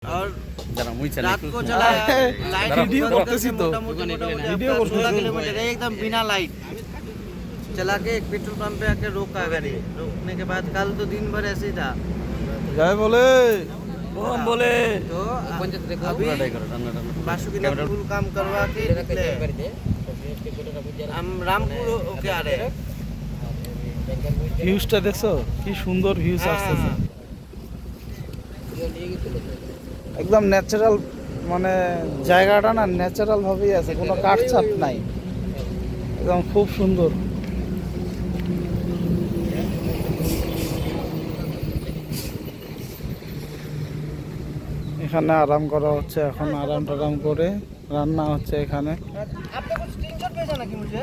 और जरा मुझे चला रात को चला लाइट वीडियो करते तो वीडियो 16 किलोमीटर एकदम बिना लाइट चला के एक पेट्रोल पंप पे आके रोका गाड़ी। रोकने के बाद कल तो दिन भर ऐसे ही था। जय बोले हम बोले तो अभी बासुकीनाथ पुल काम करवा के निकले। हम रामपुर होके आ रहे हैं। ভিউজটা দেখছো কি সুন্দর ভিউজ আসছে একদম ন্যাচারাল মানে জায়গাটা না ন্যাচারাল ভাবেই আছে কোনো কাটছাট নাই একদম খুব সুন্দর এখানে আরাম করা হচ্ছে এখন আরাম টারাম করে রান্না হচ্ছে এখানে आपने कुछ स्क्रीनशॉट भेजा ना कि मुझे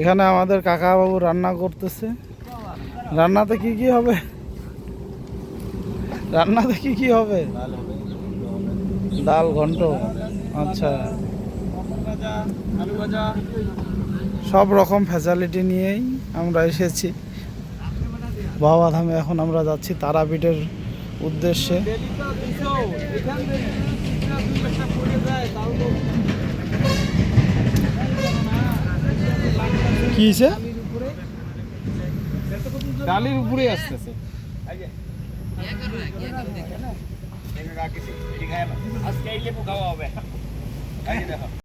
এখানে আমাদের কাকা বাবু রান্না করতেছে রান্নাতে কি কি হবে রান্নাতে কি কি হবে ডাল ঘন্ট আচ্ছা সব রকম ফ্যাসিলিটি নিয়েই আমরা এসেছি বাবাধামে। এখন আমরা যাচ্ছি তারাপীঠের উদ্দেশ্যে। কি হয়েছে ডালির উপরে আসতেছে আজকে এই লেবু খাওয়া হবে।